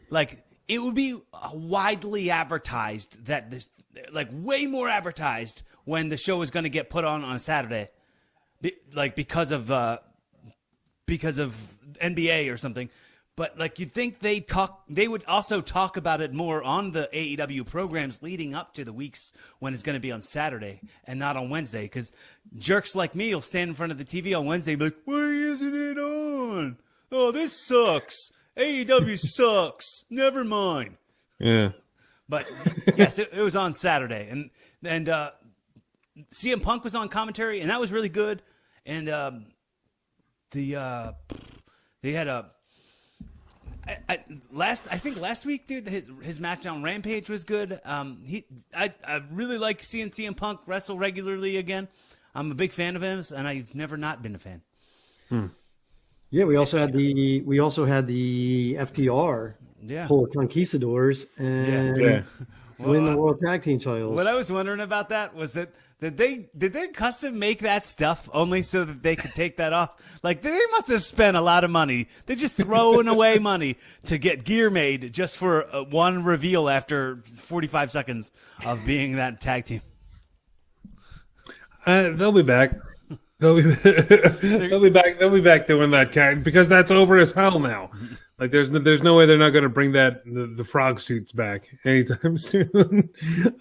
S4: like, it would be widely advertised, that this, like, way more advertised when the show is going to get put on a Saturday, because of NBA or something. But like, you'd think they would also talk about it more on the AEW programs leading up to the weeks when it's going to be on Saturday and not on Wednesday. Because jerks like me will stand in front of the TV on Wednesday and be like, why isn't it on? Oh, this sucks. AEW sucks. Never mind.
S2: Yeah.
S4: But yes, it was on Saturday, and CM Punk was on commentary, and that was really good. And they had a I think last week, dude, his match on Rampage was good. I really like seeing CM Punk wrestle regularly again. I'm a big fan of him, and I've never not been a fan.
S3: Yeah, we also had the FTR pull Conquistadors and win the World Tag Team titles.
S4: What I was wondering about that was that did they custom make that stuff only so that they could take that off? Like, they must have spent a lot of money. They're just throwing away money to get gear made just for one reveal after 45 seconds of being that tag team.
S2: They'll be back. They'll be back. They'll be back doing that character because that's over as hell now. Like, there's no way they're not going to bring the frog suits back anytime soon.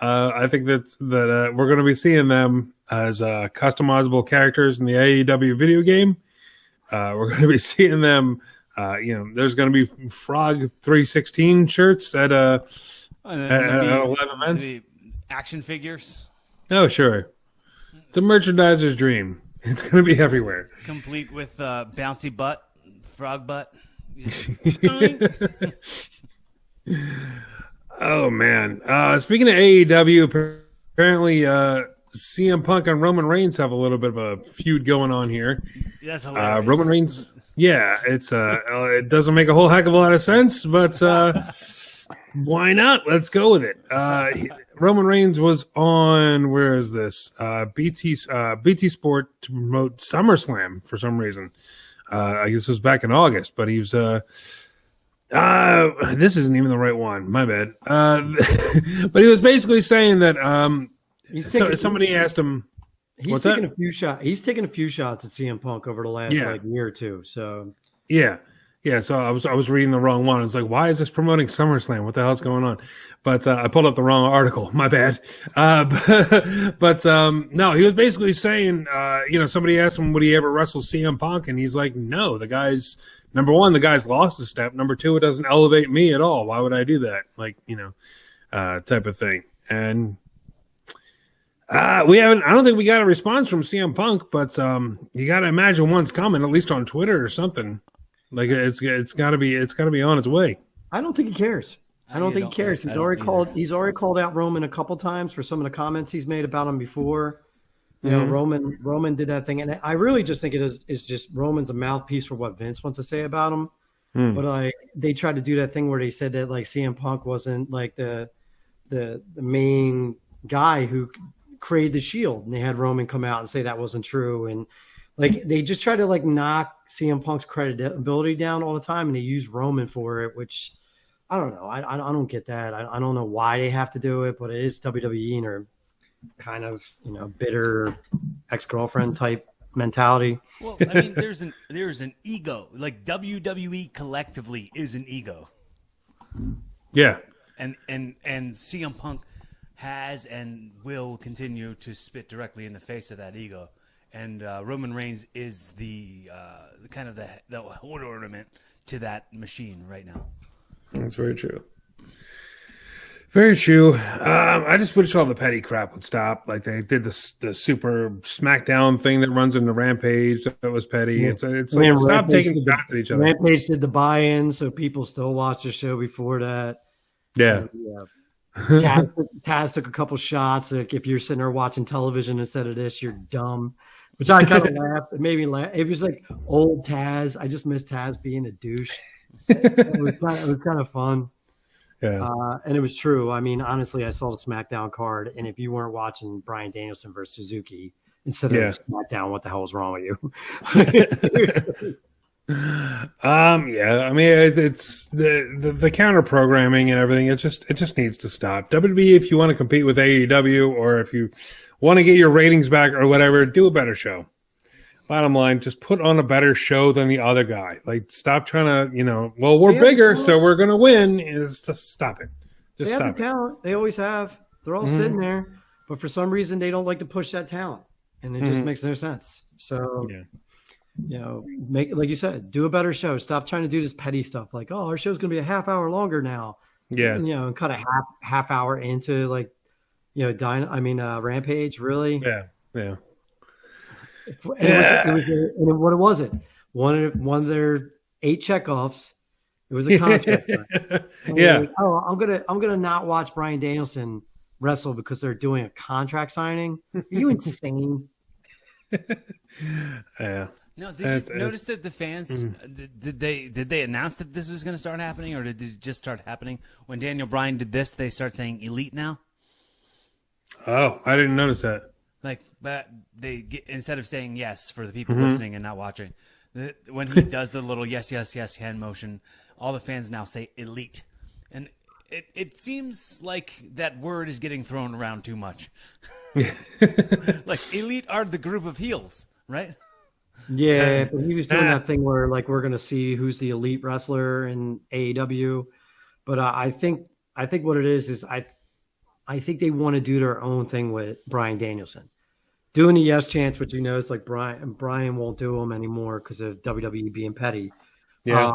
S2: I think that we're going to be seeing them as customizable characters in the AEW video game. We're going to be seeing them. There's going to be Frog 316 shirts at 11 events.
S4: The action figures.
S2: Oh, sure. It's a merchandiser's dream. It's going to be everywhere.
S4: Complete with bouncy butt, frog butt.
S2: Oh, man. Speaking of AEW, apparently CM Punk and Roman Reigns have a little bit of a feud going on here.
S4: That's hilarious.
S2: Roman Reigns, it's it doesn't make a whole heck of a lot of sense, but why not? Let's go with it. Roman Reigns was on, where is this? BT Sport to promote SummerSlam for some reason. I guess it was back in August, but he was this isn't even the right one. My bad. But he was basically saying that somebody asked him.
S3: He's taken a few shots at CM Punk over the last year or two. So
S2: yeah. Yeah, so I was reading the wrong one. It's like, why is this promoting SummerSlam? What the hell's going on? But I pulled up the wrong article. My bad. No, he was basically saying, somebody asked him, would he ever wrestle CM Punk? And he's like, no, number one, the guy's lost a step. Number two, it doesn't elevate me at all. Why would I do that? Like, type of thing. And I don't think we got a response from CM Punk, but you got to imagine one's coming, at least on Twitter or something. Like it's got to be on its way.
S3: I don't think he cares. I don't think he cares. He's already called out Roman a couple times for some of the comments he's made about him before. You know, Roman did that thing, and I really just think it is just Roman's a mouthpiece for what Vince wants to say about him. But they tried to do that thing where they said that like CM Punk wasn't like the main guy who created the Shield, and they had Roman come out and say that wasn't true, and like they just try to like knock CM Punk's credibility down all the time, and they use Roman for it, which I don't know. I don't get that. I don't know why they have to do it, but it is WWE and they're kind of bitter ex-girlfriend type mentality.
S4: Well, I mean, there's an ego. Like WWE collectively is an ego.
S2: Yeah,
S4: and CM Punk has and will continue to spit directly in the face of that ego. And Roman Reigns is the kind of the ornament to that machine right now.
S2: That's very true. Very true. I just wish all the petty crap would stop. Like they did the Super SmackDown thing that runs in the Rampage. That was petty.
S3: Yeah.
S2: It's like stop taking shots at each other.
S3: Rampage did the buy-in, so people still watch the show before that.
S2: Yeah.
S3: Taz took a couple shots. Like if you're sitting there watching television instead of this, you're dumb. Which I kind of laughed. It made me laugh. It was like old Taz. I just miss Taz being a douche. It was kind of fun.
S2: Yeah.
S3: And it was true. I mean, honestly, I saw the SmackDown card, and if you weren't watching Brian Danielson versus Suzuki instead of SmackDown, what the hell is wrong with you?
S2: I mean, it's the counter programming and everything. It just needs to stop. WWE, if you want to compete with AEW, or if you want to get your ratings back or whatever, do a better show. Bottom line, just put on a better show than the other guy. Like, stop trying to, we're bigger, so we're going to win. Is just stop it.
S3: They have the talent. They always have. They're all sitting there, but for some reason they don't like to push that talent, and it just makes no sense. So, make, like you said, do a better show. Stop trying to do this petty stuff. Like, oh, our show's going to be a half hour longer now.
S2: Yeah,
S3: and cut a half hour into like, Rampage. Really?
S2: Yeah.
S3: What was it? One of their 8 checkoffs. It was a contract.
S2: Yeah.
S3: I'm gonna not watch Brian Danielson wrestle because they're doing a contract signing. Are you insane?
S2: Yeah.
S4: No, did you notice that the fans did they announce that this was going to start happening, or did it just start happening when Daniel Bryan did this? They start saying elite now.
S2: Oh, I didn't notice that.
S4: Like, but instead of saying yes for the people listening and not watching, when he does the little yes hand motion, all the fans now say elite, and it seems like that word is getting thrown around too much. Like, elite are the group of heels, right?
S3: Yeah, but he was doing that thing where like we're gonna see who's the elite wrestler in AEW, but I think what it is I think they want to do their own thing with Brian Danielson. Doing the yes chants, which is like Brian won't do them anymore because of WWE being petty.
S2: Yeah.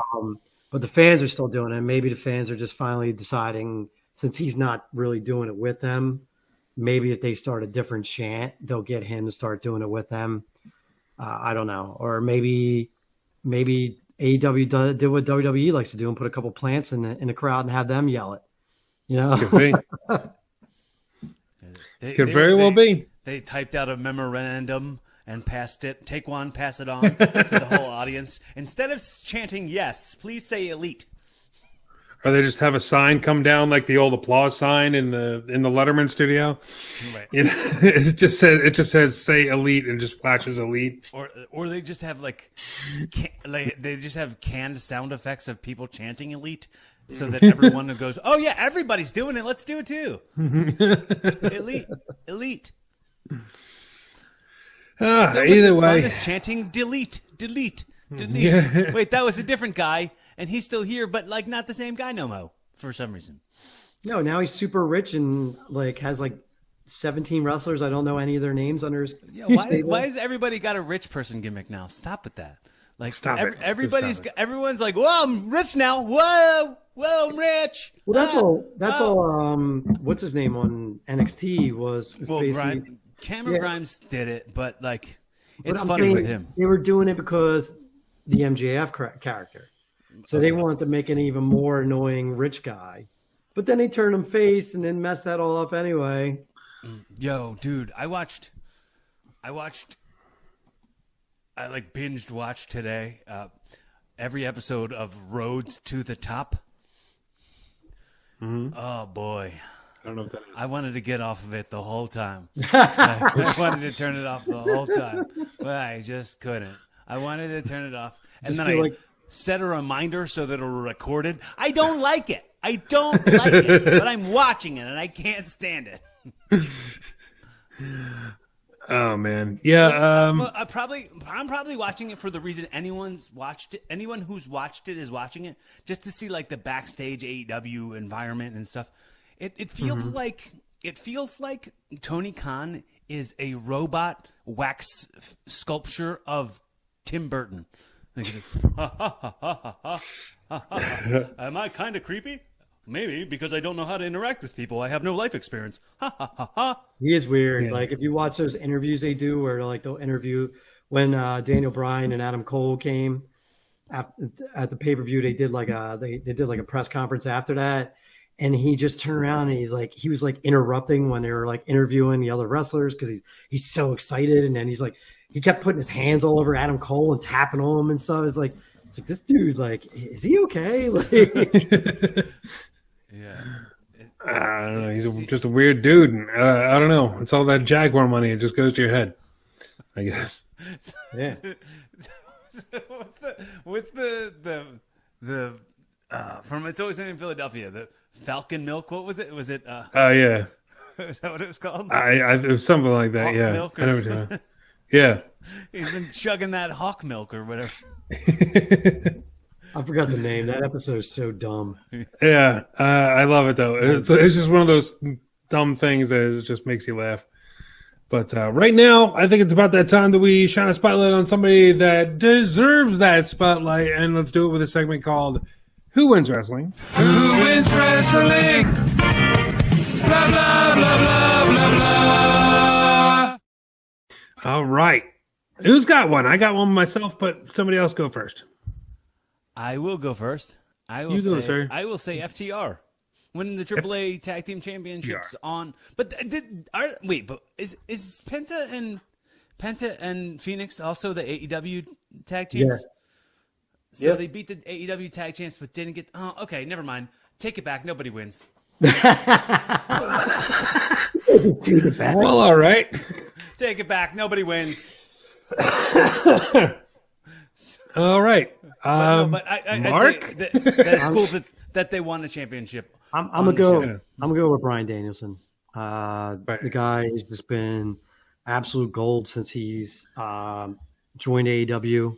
S3: But the fans are still doing it. Maybe the fans are just finally deciding, since he's not really doing it with them, maybe if they start a different chant, they'll get him to start doing it with them. I don't know. Or maybe AEW did what WWE likes to do and put a couple plants in the crowd and have them yell it.
S2: Could be. Could very well be.
S4: They typed out a memorandum and passed it. Take one, pass it on to the whole audience. Instead of chanting yes, please say elite.
S2: Or they just have a sign come down like the old applause sign in the Letterman studio.
S4: Right.
S2: It just says say elite and just flashes elite.
S4: Or they just have they just have canned sound effects of people chanting elite. So that everyone goes, oh yeah, everybody's doing it. Let's do it too. Elite.
S2: Either way,
S4: as chanting delete.
S2: Yeah.
S4: Wait, that was a different guy. and he's still here, but like not the same guy no mo for some reason.
S3: No, now he's super rich and like has like 17 wrestlers. I don't know any of their names under his.
S4: Yeah, why has everybody got a rich person gimmick now? Stop with that. Like everyone's like, "Whoa, I'm rich now. Whoa, I'm rich."
S3: Well, that's all. What's his name on NXT was?
S4: Cameron Grimes did it, but like, it's funny with him.
S3: They were doing it because the MJF character, so they wanted to make an even more annoying rich guy, but then they turned him face and then messed that all up anyway.
S4: Yo, dude, I binged watched today every episode of Roads to the Top.
S2: Mm-hmm.
S4: Oh boy,
S2: I don't know what that is.
S4: I wanted to get off of it the whole time. I wanted to turn it off the whole time, but I just couldn't. I wanted to turn it off, and then I set a reminder so that it'll record it. I don't like it. But I'm watching it, and I can't stand it.
S2: Oh man, yeah.
S4: Well, I'm probably watching it for the reason anyone who's watched it is watching it, just to see like the backstage AEW environment and stuff. It feels like Tony Khan is a robot wax sculpture of Tim Burton. Am I kind of creepy? Maybe, because I don't know how to interact with people. I have no life experience.
S3: He is weird.
S2: Yeah.
S3: Like if you watch those interviews they do where like they'll interview when Daniel Bryan and Adam Cole came at the pay-per-view, they did like a press conference after that, and he just turned around and he was interrupting when they were like interviewing the other wrestlers because he's so excited, and then he kept putting his hands all over Adam Cole and tapping on him and stuff. It's like this dude, like, is he okay? Like,
S4: yeah.
S2: I don't know. He's just a weird dude. And, I don't know. It's all that Jaguar money. It just goes to your head, I guess.
S3: Yeah.
S4: What's the from It's Always Sunny in Philadelphia, the Falcon Milk? What was it? Was it?
S2: Oh yeah.
S4: Is that what it was called?
S2: It was something like that.
S4: Hawk
S2: Yeah.
S4: milk
S2: I know what you're talking about. Yeah.
S4: He's been chugging that hawk milk or whatever.
S3: I forgot the name. That episode is so dumb.
S2: Yeah, I love it though. It's just one of those dumb things that it just makes you laugh. But right now, I think it's about that time that we shine a spotlight on somebody that deserves that spotlight, and let's do it with a segment called "Who Wins Wrestling." Who wins wrestling? Blah blah blah blah blah blah. All right, who's got one? I got one myself, but somebody else go first.
S4: I will go first. I will say FTR winning the AAA Tag Team Championships on. But is Penta and Phoenix also the AEW Tag Teams? Yeah. So they beat the AEW Tag Champs, but didn't get. Oh, okay, never mind. Take it back. Nobody wins.
S2: Well, all right.
S4: Take it back. Nobody wins.
S2: All right.
S4: But I'd say that it's cool that they won the championship.
S3: I'm gonna go with Brian Danielson. The guy has just been absolute gold since he's joined AEW.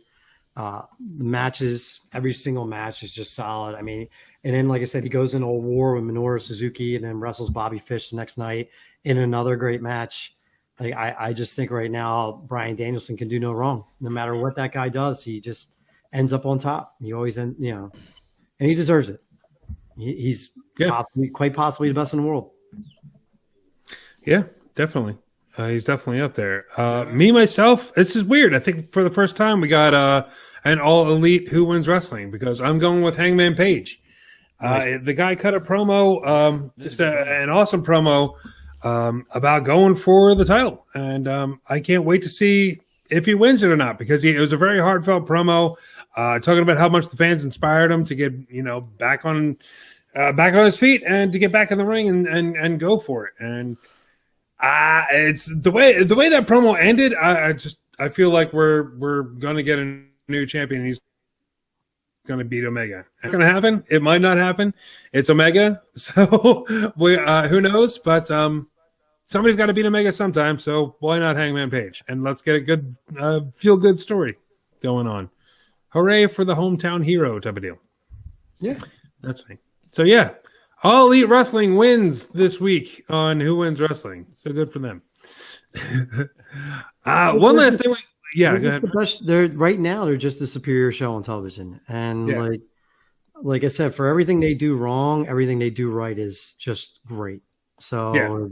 S3: Matches, every single match is just solid. I mean, and then like I said, he goes into a war with Minoru Suzuki and then wrestles Bobby Fish the next night in another great match. Like I just think right now Brian Danielson can do no wrong. No matter what that guy does, he just ends up on top. He always and he deserves it. He's quite possibly the best in the world.
S2: Yeah, definitely. He's definitely up there. Me, myself, this is weird. I think for the first time we got an all-elite Who Wins Wrestling because I'm going with Hangman Page. Nice. The guy cut a promo, just an awesome promo about going for the title. And I can't wait to see if he wins it or not because it was a very heartfelt promo talking about how much the fans inspired him to get back on his feet and to get back in the ring and go for it. And it's the way that promo ended. I feel like we're gonna get a new champion. He's gonna beat Omega. It's gonna happen. It might not happen. It's Omega, so who knows? But somebody's got to beat Omega sometime. So why not Hangman Page? And let's get a good feel good story going on. Hooray for the hometown hero type of deal.
S3: Yeah.
S2: That's fine. So yeah, All Elite Wrestling wins this week on Who Wins Wrestling. So good for them. One last thing. Go ahead.
S3: They're right now. They're just a superior show on television, and like I said, for everything they do wrong, everything they do right is just great. So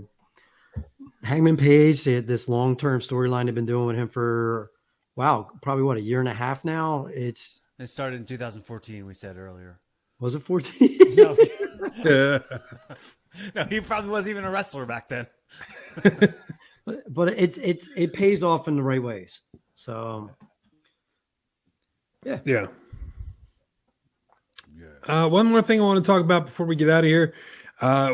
S3: Hangman Page, they had this long-term storyline they've been doing with him for probably a year and a half now. It
S4: started in 2014. We said earlier.
S3: Was it 14?
S4: No. No, he probably wasn't even a wrestler back then.
S3: but it pays off in the right ways. So
S2: yeah. One more thing I want to talk about before we get out of here.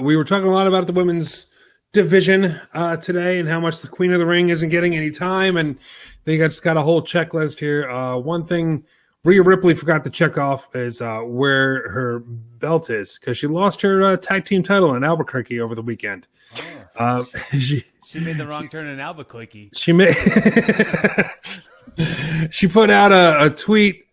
S2: We were talking a lot about the women's division today and how much the Queen of the Ring isn't getting any time, and they just got a whole checklist here. One thing Rhea Ripley forgot to check off is where her belt is, because she lost her tag team title in Albuquerque over the weekend.
S4: She made the wrong turn in Albuquerque.
S2: She put out a tweet.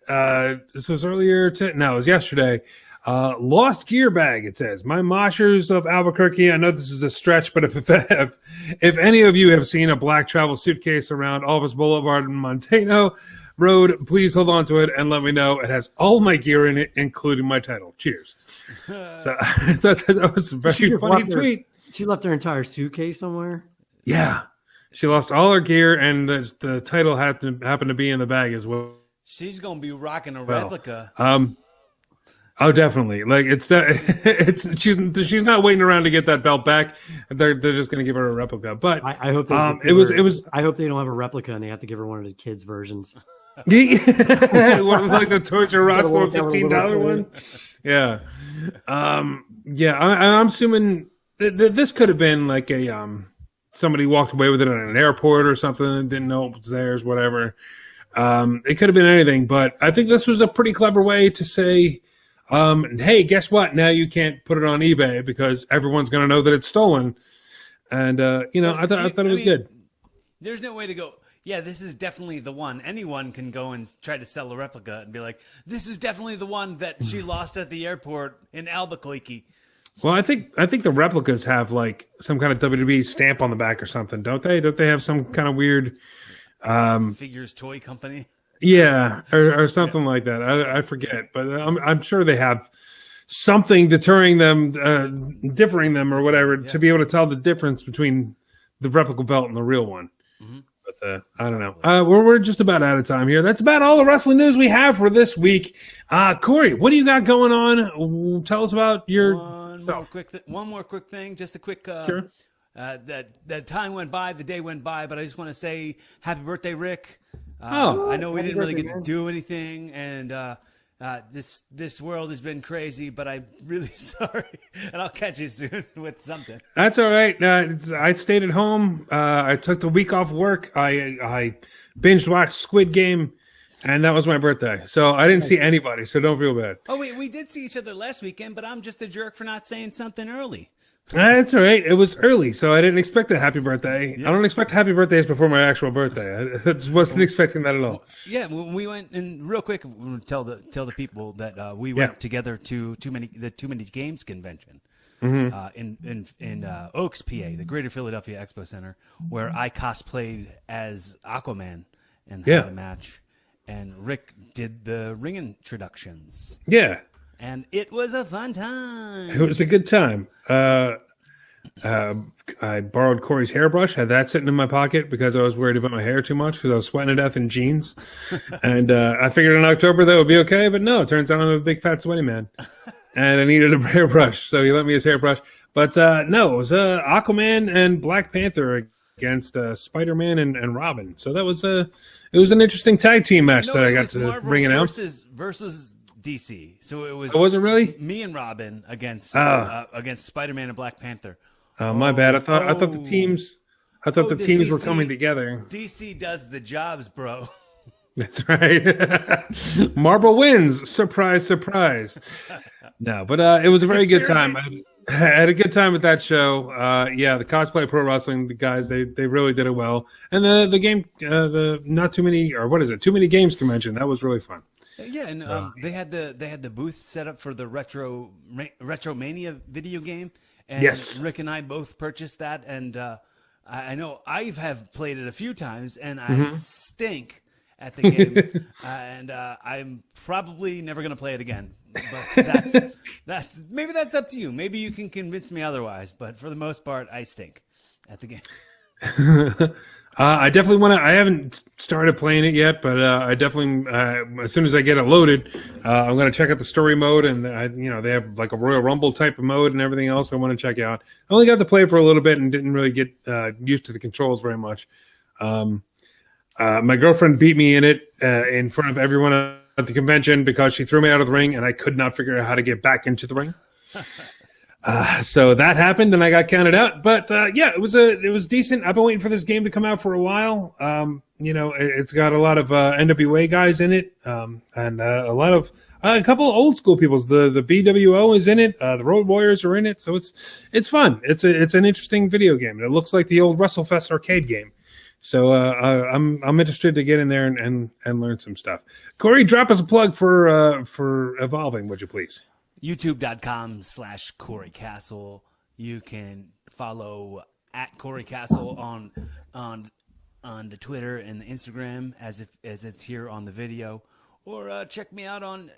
S2: This was earlier. It was yesterday. Lost gear bag. It says, "My moshers of Albuquerque." I know this is a stretch, but if any of you have seen a black travel suitcase around Alvis Boulevard in Montano Road, please hold on to it and let me know. It has all my gear in it, including my title. Cheers. So I thought that was a very funny tweet.
S3: She left her entire suitcase somewhere.
S2: Yeah, she lost all her gear, and the title happened to be in the bag as well.
S4: She's gonna be rocking a replica.
S2: Oh, definitely. Like she's not waiting around to get that belt back. They're just gonna give her a replica. But
S3: I hope
S2: it was.
S3: I hope they don't have a replica and they have to give her one of the kids' versions.
S2: Like the Toys R Us little $15 one. Yeah. I'm assuming this could have been like a somebody walked away with it at an airport or something and didn't know it was theirs, whatever. It could have been anything, but I think this was a pretty clever way to say, hey, guess what? Now you can't put it on eBay because everyone's going to know that it's stolen. And, I thought it was good.
S4: There's no way to go, yeah, this is definitely the one. Anyone can go and try to sell a replica and be like, this is definitely the one that she lost at the airport in Albuquerque.
S2: Well, I think the replicas have like some kind of WWE stamp on the back or something, don't they? Don't they have some kind of weird
S4: figures toy company?
S2: Yeah, or something like that. I forget, but I'm sure they have something deterring them, differing them, or whatever, to be able to tell the difference between the replica belt and the real one. Mm-hmm. But I don't know. We're just about out of time here. That's about all the wrestling news we have for this week. Cory, what do you got going on? Tell us about your
S4: one more quick thing. Just a quick.
S2: Sure.
S4: That time went by, the day went by, but I just want to say happy birthday, Rick. I know we didn't really get to do anything, and this world has been crazy, but I'm really sorry, and I'll catch you soon with something.
S2: That's all right. I stayed at home. I took the week off work. I binge watched Squid Game, and that was my birthday. So I didn't see anybody, so don't feel bad.
S4: Oh, we did see each other last weekend, but I'm just a jerk for not saying something early.
S2: That's all right. It was early, so I didn't expect a happy birthday. Yeah. I don't expect happy birthdays before my actual birthday. I just wasn't expecting that at all.
S4: Yeah, we went, and real quick, tell the people that we went together to Too Many Games convention in Oaks, PA, the Greater Philadelphia Expo Center, where I cosplayed as Aquaman and had a match, and Rick did the ring introductions.
S2: Yeah.
S4: And it was a fun time.
S2: It was a good time. I borrowed Cory's hairbrush, had that sitting in my pocket because I was worried about my hair too much because I was sweating to death in jeans. And I figured in October that would be okay, but no, it turns out I'm a big fat sweaty man. And I needed a hairbrush, so he lent me his hairbrush. But no, it was Aquaman and Black Panther against Spider-Man and Robin. So that was it was an interesting tag team match that I got to ring announce.
S4: Versus DC. So it was.
S2: Oh, was it really?
S4: Me and Robin against Spider-Man and Black Panther.
S2: Oh, my bad. I thought the teams were coming together.
S4: DC does the jobs, bro.
S2: That's right. Marvel wins. Surprise, surprise. No, but it was a very good time. I had a good time at that show. Yeah, the cosplay pro wrestling, the guys, they really did it well. And the game, the not too many, or what is it? Too many games convention. That was really fun.
S4: Yeah, and they had the booth set up for the Retromania video game. And
S2: yes,
S4: Rick and I both purchased that, and I know I have played it a few times, and I stink at the game, and I'm probably never going to play it again. But that's maybe that's up to you. Maybe you can convince me otherwise. But for the most part, I stink at the game.
S2: I definitely want to. I haven't started playing it yet, but I definitely, as soon as I get it loaded, I'm going to check out the story mode, and they have like a Royal Rumble type of mode and everything else. I want to check out. I only got to play for a little bit and didn't really get used to the controls very much. My girlfriend beat me in it in front of everyone at the convention because she threw me out of the ring, and I could not figure out how to get back into the ring. So that happened, and I got counted out. But yeah, it was decent. I've been waiting for this game to come out for a while. It's got a lot of NWA guys in it, and a couple of old school people. The BWO is in it. The Road Warriors are in it. So it's fun. It's an interesting video game. It looks like the old WrestleFest arcade game. So I'm interested to get in there and learn some stuff. Cory, drop us a plug for Evolving, would you please?
S4: YouTube.com/Cory Rassle. You can follow at Cory Rassle on the Twitter and the Instagram as it's here on the video, or check me out on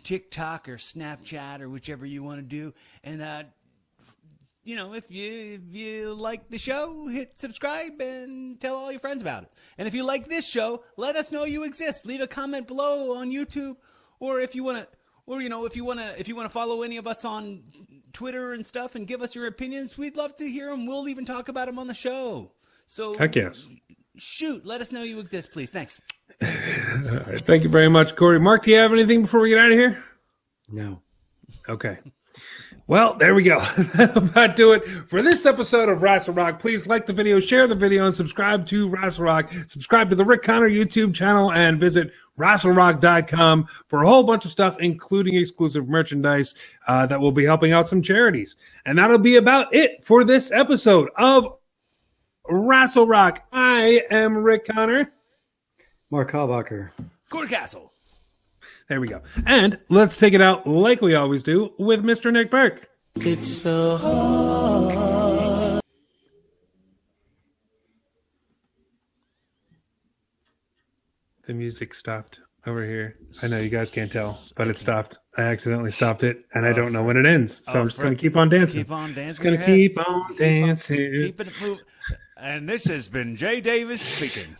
S4: TikTok or Snapchat or whichever you want to do. And if you like the show, hit subscribe and tell all your friends about it. And if you like this show, let us know you exist. Leave a comment below on YouTube, or if you want to. Or if you want to follow any of us on Twitter and stuff and give us your opinions, we'd love to hear them. We'll even talk about them on the show. So
S2: heck yes.
S4: Shoot, let us know you exist, please. Thanks.
S2: All right, thank you very much, Cory. Mark, do you have anything before we get out of here?
S3: No.
S2: Okay. Well, there we go. That'll about do it for this episode of Rassle Rock. Please like the video, share the video, and subscribe to Rassle Rock. Subscribe to the Rick Connor YouTube channel and visit RassleRock.com for a whole bunch of stuff, including exclusive merchandise that will be helping out some charities. And that'll be about it for this episode of Rassle Rock. I am Rick Connor.
S3: Mark Hallbacher.
S4: Cory Rassle.
S2: There we go. And let's take it out like we always do with Mr. Nick Burke.
S6: It's so hard.
S2: The music stopped over here. I know you guys can't tell, but it stopped. I accidentally stopped it, and I don't know when it ends. So I'm just going to keep on dancing.
S4: Keep on dancing.
S2: Just going to keep on dancing.
S4: Keep it moving. And this has been Jay Davis speaking.